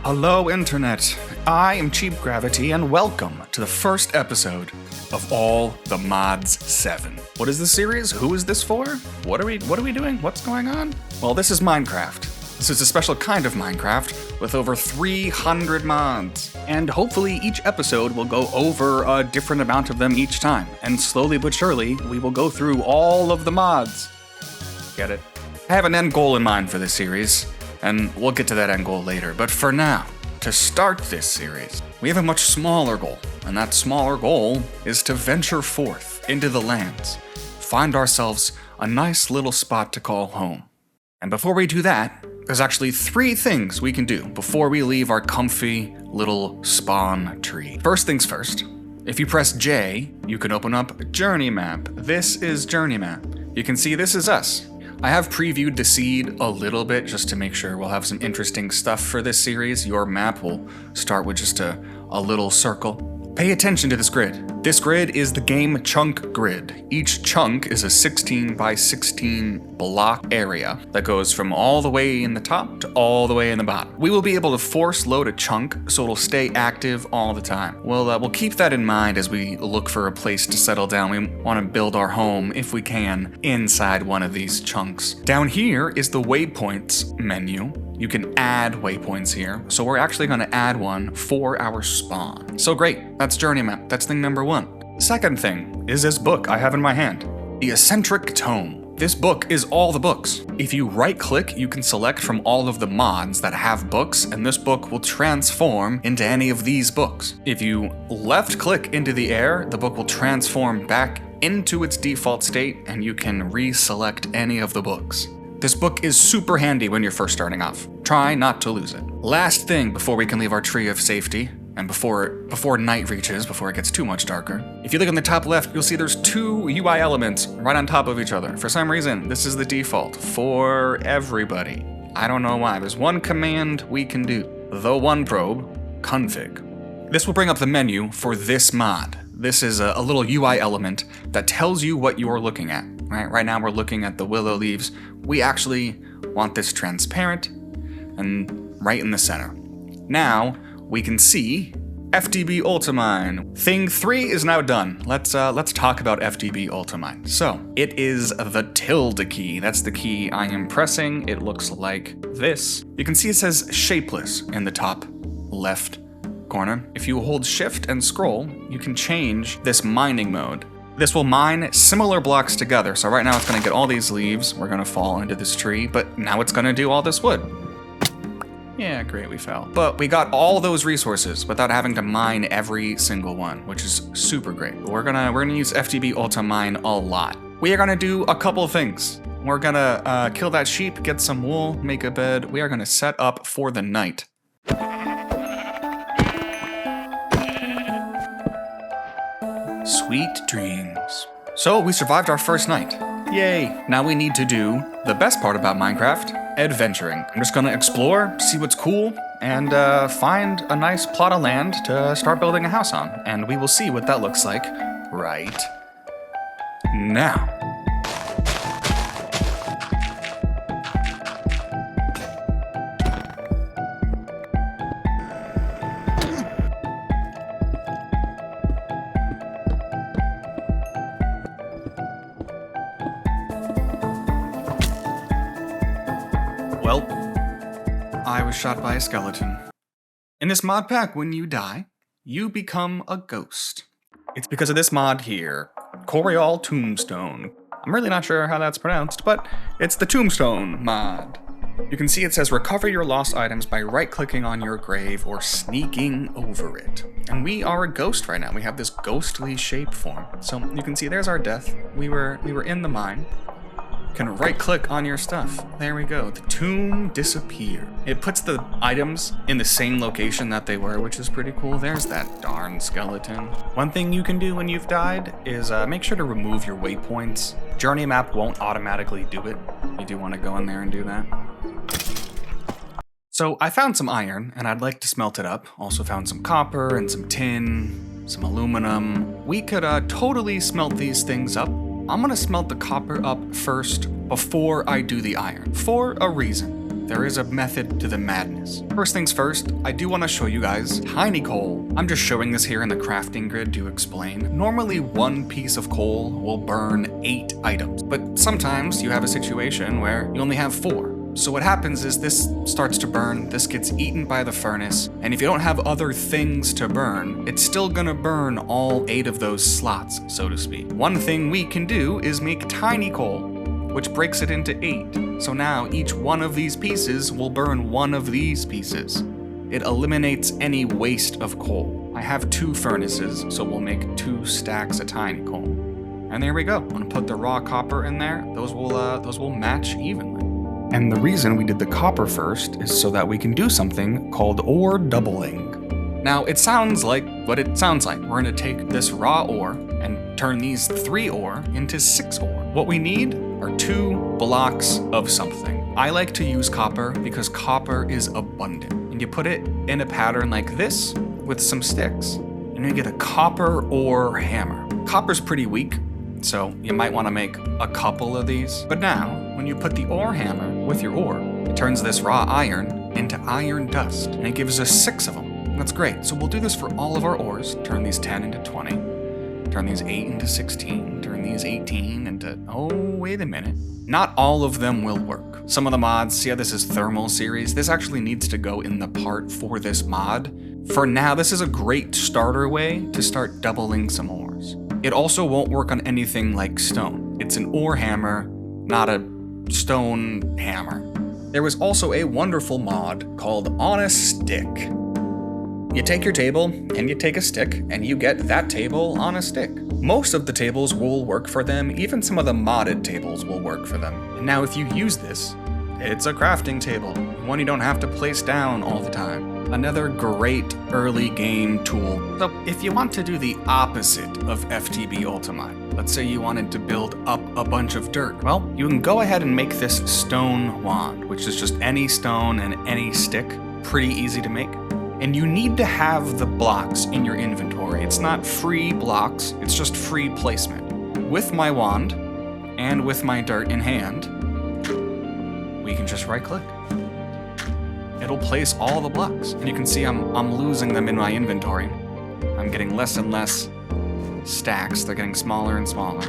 Hello, Internet. I am Cheap Gravity, and welcome to the first episode of All the Mods 7. What is this series? Who is this for? What are we doing? What's going on? Well, this is Minecraft. This is a special kind of Minecraft with over 300 mods. And hopefully each episode will go over a different amount of them each time. And slowly but surely, we will go through all of the mods. Get it? I have an end goal in mind for this series, and we'll get to that end goal later. But for now, to start this series, we have a much smaller goal. And that smaller goal is to venture forth into the lands, find ourselves a nice little spot to call home. And before we do that, there's actually 3 things we can do before we leave our comfy little spawn tree. First things first, if you press J, you can open up JourneyMap. This is JourneyMap. You can see this is us. I have previewed the seed a little bit just to make sure we'll have some interesting stuff for this series. Your map will start with just a little circle. Pay attention to this grid. This grid is the game chunk grid. Each chunk is a 16 by 16 block area that goes from all the way in the top to all the way in the bottom. We will be able to force load a chunk so it'll stay active all the time. We'll keep that in mind as we look for a place to settle down. We want to build our home, if we can, inside one of these chunks. Down here is the waypoints menu. You can add waypoints here, so we're actually going to add one for our spawn. So great, that's JourneyMap, that's thing number 1. Second thing is this book I have in my hand, the Eccentric Tome. This book is all the books. If you right-click, you can select from all of the mods that have books, and this book will transform into any of these books. If you left-click into the air, the book will transform back into its default state, and you can reselect any of the books. This book is super handy when you're first starting off. Try not to lose it. Last thing before we can leave our tree of safety, and before night reaches, before it gets too much darker. If you look on the top left, you'll see there's 2 UI elements right on top of each other. For some reason, this is the default for everybody. I don't know why. There's one command we can do. TheOneProbe config. This will bring up the menu for this mod. This is a little UI element that tells you what you're looking at. Right now we're looking at the willow leaves. We actually want this transparent and right in the center. Now we can see FTB Ultimine. Thing 3 is now done. Let's talk about FTB Ultimine. So it is the tilde key. That's the key I am pressing. It looks like this. You can see it says shapeless in the top left corner. If you hold shift and scroll, you can change this mining mode. This will mine similar blocks together. So right now it's going to get all these leaves. We're going to fall into this tree, but now it's going to do all this wood. Yeah, great, we fell. But we got all those resources without having to mine every single one, which is super great. We're gonna use FTB Ultimine a lot. We are gonna do a couple things. We're gonna kill that sheep, get some wool, make a bed. We are gonna set up for the night. Sweet dreams. So we survived our first night. Yay! Now we need to do the best part about Minecraft, adventuring. I'm just gonna explore, see what's cool, and find a nice plot of land to start building a house on. And we will see what that looks like right now. Well, I was shot by a skeleton. In this mod pack, when you die, you become a ghost. It's because of this mod here, Corial Tombstone. I'm really not sure how that's pronounced, but it's the Tombstone mod. You can see it says recover your lost items by right-clicking on your grave or sneaking over it. And we are a ghost right now. We have this ghostly shape form. So you can see there's our death. We were in the mine. Can right-click on your stuff. There we go. The tomb disappeared. It puts the items in the same location that they were, which is pretty cool. There's that darn skeleton. One thing you can do when you've died is make sure to remove your waypoints. JourneyMap won't automatically do it. You do want to go in there and do that. So I found some iron, and I'd like to smelt it up. Also found some copper and some tin, some aluminum. We could totally smelt these things up. I'm gonna smelt the copper up first before I do the iron, for a reason. there is a method to the madness. First things first, I do want to show you guys tiny coal. I'm just showing this here in the crafting grid to explain. Normally, one piece of coal will burn 8 items, but sometimes you have a situation where you only have 4. So what happens is this starts to burn, this gets eaten by the furnace, and if you don't have other things to burn, it's still gonna burn all 8 of those slots, so to speak. One thing we can do is make tiny coal, which breaks it into 8. So now each one of these pieces will burn one of these pieces. It eliminates any waste of coal. I have 2 furnaces, so we'll make 2 stacks of tiny coal. And there we go. I'm gonna put the raw copper in there. Those will match evenly. And the reason we did the copper first is so that we can do something called ore doubling. Now, it sounds like what it sounds like. We're gonna take this raw ore and turn these 3 ore into 6 ore. What we need are 2 blocks of something. I like to use copper because copper is abundant. And you put it in a pattern like this with some sticks, and you get a copper ore hammer. Copper's pretty weak, so you might want to make a couple of these. But now, when you put the ore hammer with your ore, it turns this raw iron into iron dust, and it gives us 6 of them. That's great. So we'll do this for all of our ores. Turn these 10 into 20, turn these 8 into 16, turn these 18 into, oh, wait a minute. Not all of them will work. Some of the mods, see how this is thermal series? This actually needs to go in the part for this mod. For now, this is a great starter way to start doubling some ores. It also won't work on anything like stone. It's an ore hammer, not a stone hammer. There was also a wonderful mod called On a Stick. You take your table and you take a stick and you get that table on a stick. Most of the tables will work for them, even some of the modded tables will work for them. And now if you use this, it's a crafting table, one you don't have to place down all the time. Another great early game tool. So if you want to do the opposite of FTB Ultimine, let's say you wanted to build up a bunch of dirt, well, you can go ahead and make this stone wand, which is just any stone and any stick, pretty easy to make. And you need to have the blocks in your inventory. It's not free blocks, it's just free placement. With my wand and with my dirt in hand, we can just right click. It'll place all the blocks. And you can see I'm losing them in my inventory. I'm getting less and less stacks. They're getting smaller and smaller.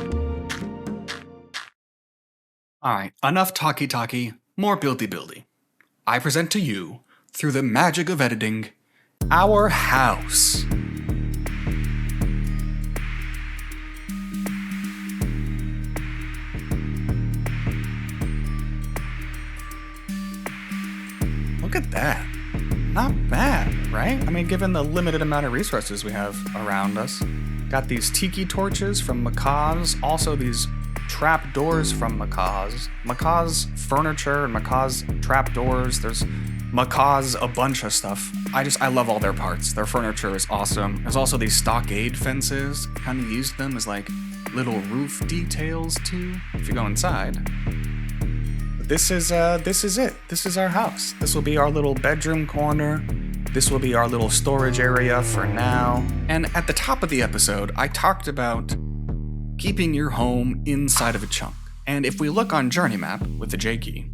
All right, enough talky, more buildy. I present to you, through the magic of editing, our house. Look at that. Not bad, right? I mean, given the limited amount of resources we have around us. Got these tiki torches from Macaw's, also these trap doors from Macaw's. Macaw's furniture and Macaw's trap doors. There's Macaw's a bunch of stuff. I love all their parts. Their furniture is awesome. There's also these stockade fences. I kind of used them as like little roof details too, if you go inside. This is it. This is our house. This will be our little bedroom corner. This will be our little storage area for now. And at the top of the episode, I talked about keeping your home inside of a chunk. And if we look on JourneyMap with the J key,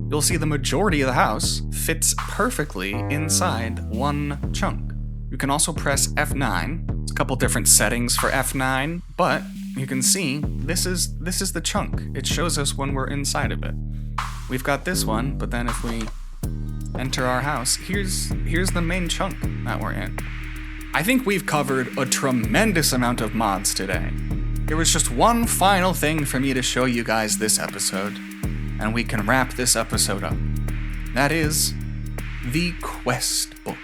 you'll see the majority of the house fits perfectly inside one chunk. You can also press F9. There's a couple different settings for F9, but you can see this is the chunk. It shows us when we're inside of it. We've got this one, but then if we enter our house, here's the main chunk that we're in. I think we've covered a tremendous amount of mods today. There was just one final thing for me to show you guys this episode, and we can wrap this episode up. That is the quest book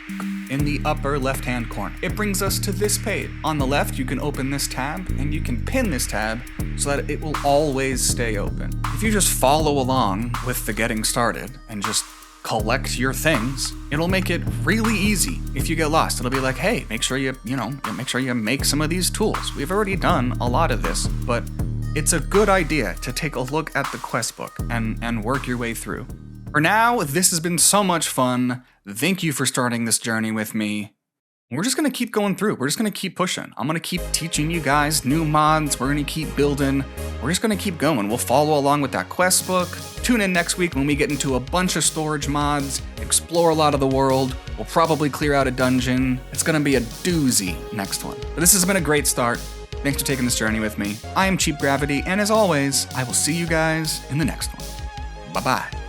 in the upper left-hand corner. It brings us to this page. On the left, you can open this tab, and you can pin this tab so that it will always stay open. If you just follow along with the getting started and just collect your things, it'll make it really easy. If you get lost, it'll be like, hey, make sure you make some of these tools. We've already done a lot of this, but it's a good idea to take a look at the quest book and work your way through. For now, this has been so much fun. Thank you for starting this journey with me, We're just gonna keep going through. We're just gonna keep pushing. I'm gonna keep teaching you guys new mods. We're gonna keep building. We're just gonna keep going. We'll follow along with that quest book. Tune in next week when we get into a bunch of storage mods, explore a lot of the world. We'll probably clear out a dungeon. It's gonna be a doozy next one. But this has been a great start. Thanks for taking this journey with me. I am Cheap Gravity, and as always, I will see you guys in the next one. Bye-bye.